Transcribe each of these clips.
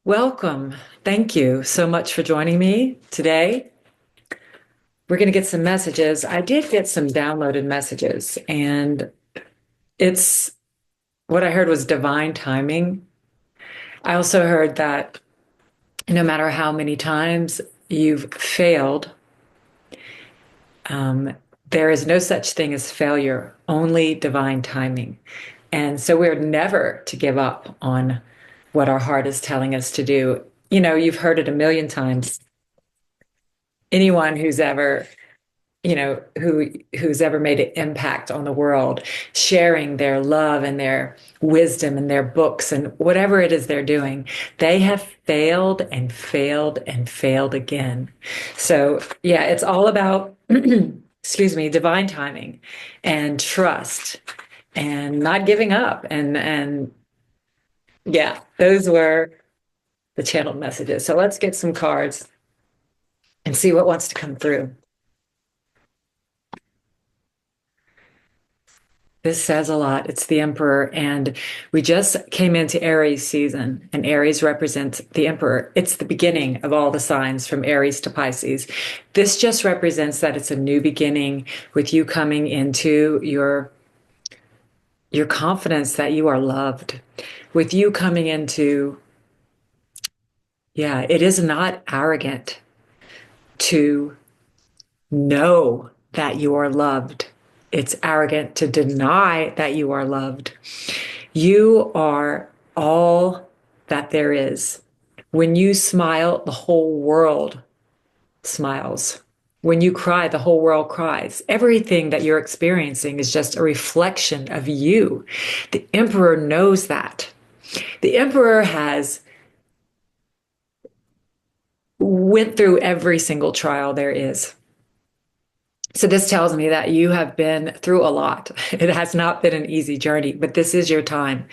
Welcome. Thank you so much for joining me today. We're going to get some messages. I did get some downloaded messages, and it's what I heard was divine timing. I also heard that no matter how many times you've failed, um, there is no such thing as failure, only divine timing. And so we're never to give up on what our heart is telling us to do. You know, you've heard it a million times. Anyone who's ever who's ever made an impact on the world, sharing their love and their wisdom and their books and whatever it is they're doing, they have failed and failed and failed again. So yeah, it's all about excuse me, divine timing and trust and not giving up. And yeah, those were the channeled messages. So let's get some cards and see what wants to come through. This says a lot. It's the Emperor, and we just came into Aries season, and Aries represents the Emperor. It's the beginning of all the signs from Aries to Pisces. This just represents that it's a new beginning with you coming into your confidence that you are loved, with you coming into, yeah, it is not arrogant to know that you are loved. It's arrogant to deny that you are loved. You are all that there is. When you smile, the whole world smiles. When you cry, the whole world cries. Everything that you're experiencing is just a reflection of you. The Emperor knows that. The Emperor has went through every single trial there is. So this tells me that you have been through a lot. It has not been an easy journey, but this is your time.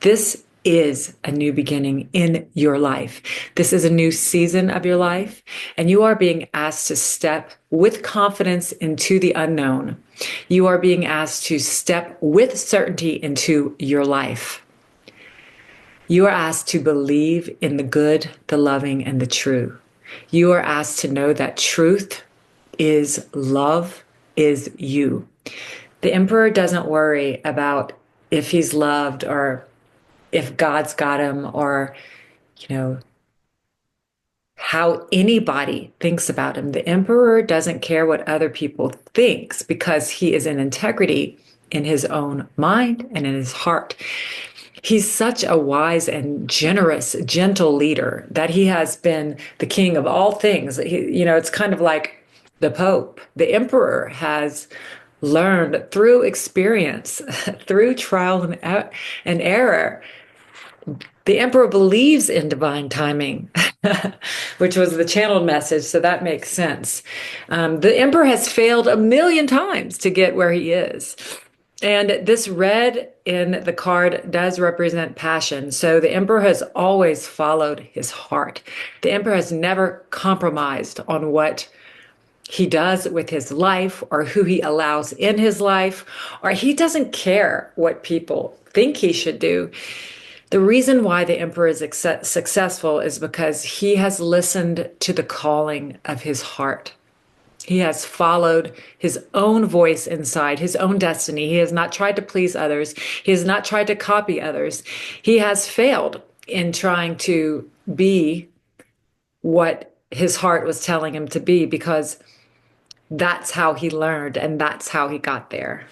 This is a new beginning in your life. This is a new season of your life, and you are being asked to step with confidence into the unknown. You are being asked to step with certainty into your life. You are asked to believe in the good, the loving, and the true. You are asked to know that truth is love, is you. The Emperor doesn't worry about if he's loved or if God's got him or, you know, how anybody thinks about him. The Emperor doesn't care what other people thinks because he is in integrity in his own mind and in his heart. He's such a wise and generous, gentle leader that he has been the king of all things. It's kind of like the Pope. The Emperor has learned through experience, through trial and error. The Emperor believes in divine timing, which was the channeled message, so that makes sense. The Emperor has failed a million times to get where he is. And this red in the card does represent passion. So the Emperor has always followed his heart. The Emperor has never compromised on what he does with his life or who he allows in his life, or he doesn't care what people think he should do. The reason why the Emperor is successful is because he has listened to the calling of his heart. He has followed his own voice inside, his own destiny. He has not tried to please others. He has not tried to copy others. He has failed in trying to be what his heart was telling him to be because that's how he learned and that's how he got there.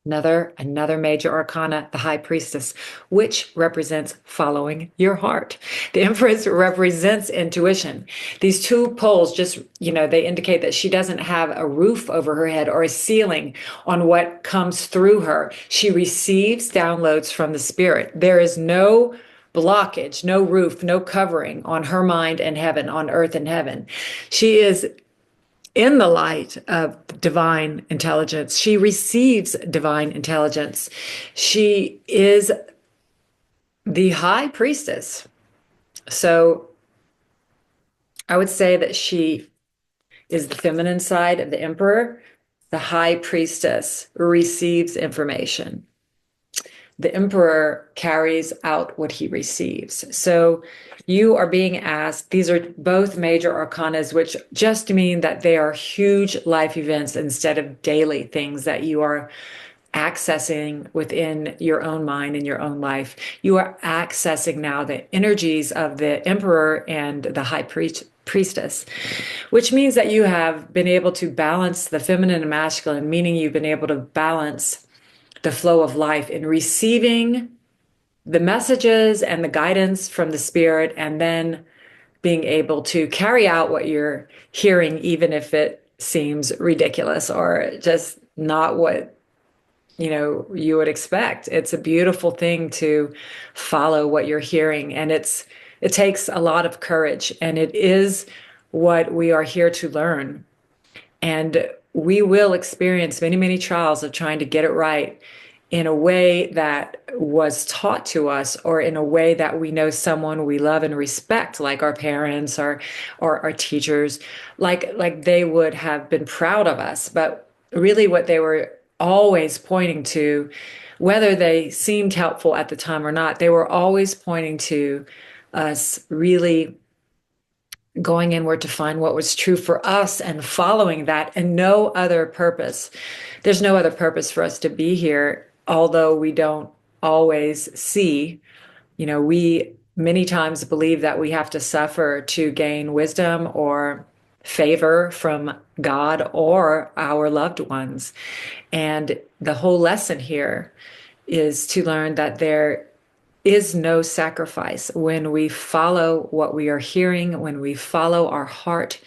Another major arcana, the High Priestess, which represents following your heart. The Empress represents intuition. These two poles just, they indicate that she doesn't have a roof over her head or a ceiling on what comes through her. She receives downloads from the spirit. There is no blockage, no roof, no covering on her mind and heaven, on earth and heaven. She is in the light of divine intelligence. She receives divine intelligence. She is the High Priestess. So I would say that she is the feminine side of the Emperor. The High Priestess receives information. the emperor carries out what he receives. So you are being asked, these are both major arcanas, which just mean that they are huge life events instead of daily things that you are accessing within your own mind and your own life. You are accessing now the energies of the emperor and the high priestess, which means that you have been able to balance the feminine and masculine, meaning you've been able to balance the flow of life in receiving the messages and the guidance from the spirit, and then being able to carry out what you're hearing, even if it seems ridiculous or just not what you would expect. It's a beautiful thing to follow what you're hearing, and it takes a lot of courage, and it is what we are here to learn. And we will experience many, many trials of trying to get it right in a way that was taught to us, or in a way that we know someone we love and respect, like our parents or our teachers, like they would have been proud of us. But really what they were always pointing to, whether they seemed helpful at the time or not, they were always pointing to us really going inward to find what was true for us and following that, and no other purpose. There's no other purpose for us to be here, although we don't always see. We many times believe that we have to suffer to gain wisdom or favor from God or our loved ones. And the whole lesson here is to learn that there is no sacrifice when we follow what we are hearing, when we follow our heart,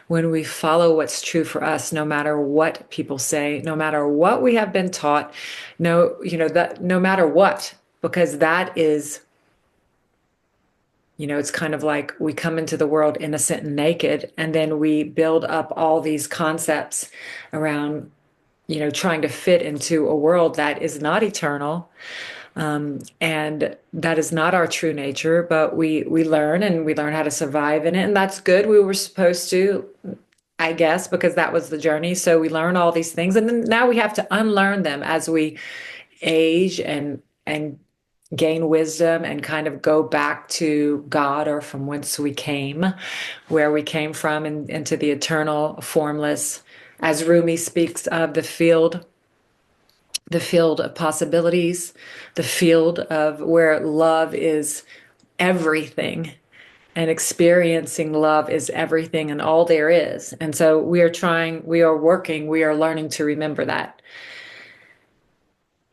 when we follow what's true for us, no matter what people say, no matter what we have been taught, that no matter what, because that is, it's kind of like we come into the world innocent and naked, and then we build up all these concepts around, trying to fit into a world that is not eternal. And that is not our true nature, but we learn, and we learn how to survive in it. And that's good. We were supposed to, I guess, because that was the journey. So we learn all these things, and then now we have to unlearn them as we age and gain wisdom and kind of go back to God, or from whence we came, where we came from, and into the eternal, formless, as Rumi speaks of the field of possibilities, the field of where love is everything, and experiencing love is everything and all there is. And so we are working, we are learning to remember that.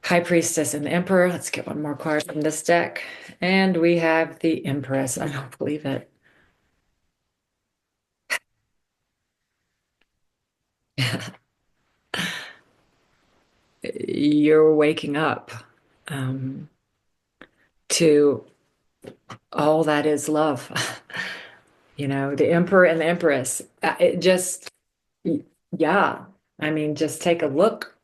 High Priestess and the Emperor. Let's get one more card from this deck. And we have the Empress. I don't believe it. You're waking up to all that is love. The Emperor and the Empress. It just, yeah. I mean, just take a look.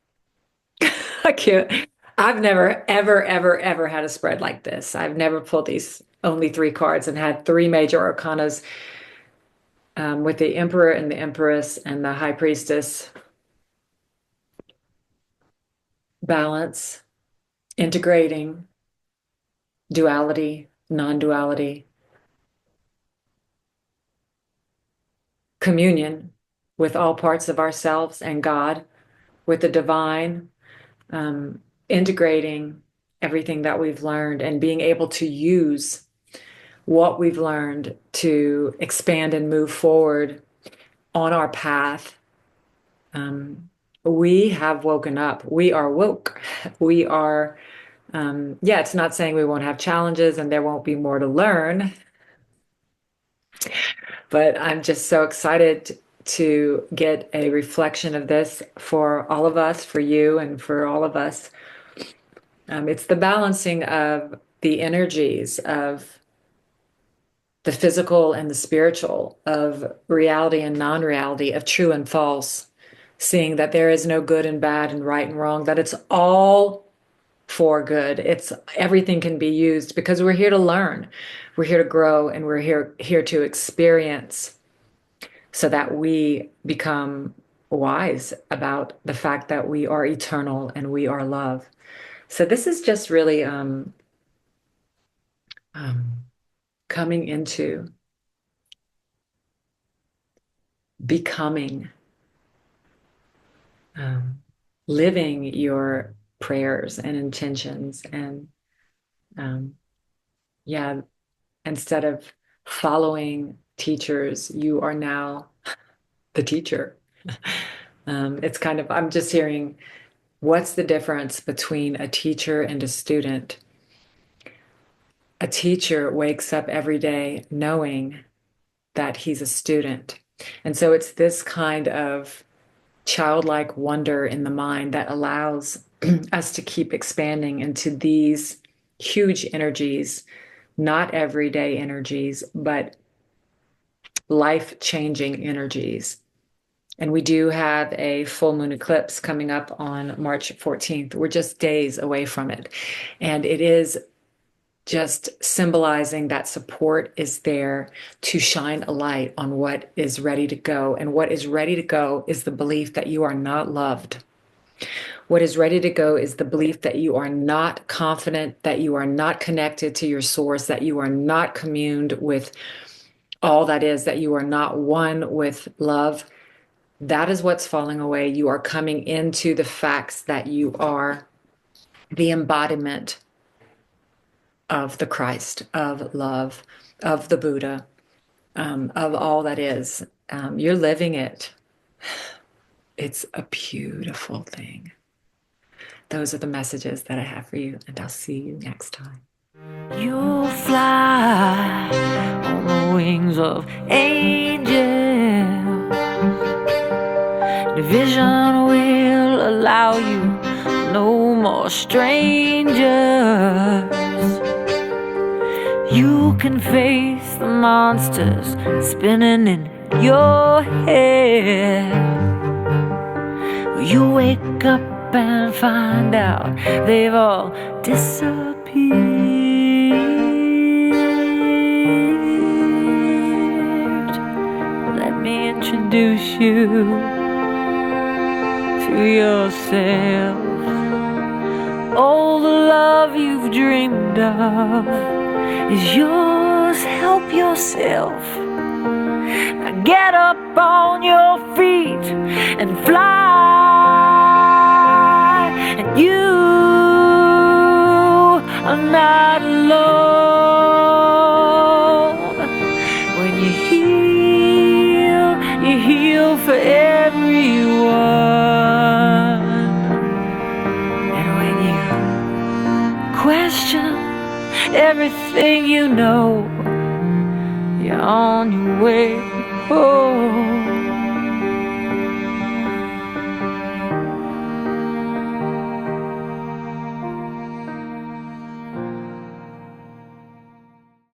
I can't. I've never, ever, ever, ever had a spread like this. I've never pulled these only three cards and had three major arcanas, with the Emperor and the Empress and the High Priestess. Balance, integrating, duality, non-duality, communion with all parts of ourselves and God, with the divine, integrating everything that we've learned and being able to use what we've learned to expand and move forward on our path. We have woken up. We are woke. We are, it's not saying we won't have challenges and there won't be more to learn, but I'm just so excited to get a reflection of this for all of us, for you, and for all of us. It's the balancing of the energies of the physical and the spiritual, of reality and non-reality, of true and false, seeing that there is no good and bad and right and wrong, that it's all for good. Everything can be used, because we're here to learn, we're here to grow, and we're here to experience, so that we become wise about the fact that we are eternal and we are love. So this is just really coming into becoming, living your prayers and intentions, and yeah, instead of following teachers, you are now the teacher. It's kind of, I'm just hearing, what's the difference between a teacher and a student? A teacher wakes up every day knowing that he's a student. And so it's this kind of childlike wonder in the mind that allows us to keep expanding into these huge energies, not everyday energies, but life-changing energies. And we do have a full moon eclipse coming up on March 14th. We're just days away from it. And it is just symbolizing that support is there to shine a light on what is ready to go. And what is ready to go is the belief that you are not loved. What is ready to go is the belief that you are not confident, that you are not connected to your source, that you are not communed with all that is, that you are not one with love. That is what's falling away. You are coming into the facts that you are the embodiment of the Christ, of love, of the Buddha, of all that is. You're living it. It's a beautiful thing. Those are the messages that I have for you, and I'll see you next time. You'll fly on the wings of angels. The vision will allow you no more strangers. You can face the monsters spinning in your head. You wake up and find out they've all disappeared. Let me introduce you to yourself. All the love you've dreamed of is yours. Help yourself. Now get up on your feet and fly. And you are not alone. When you heal for everyone. And when you question everything you know, you're on your way home.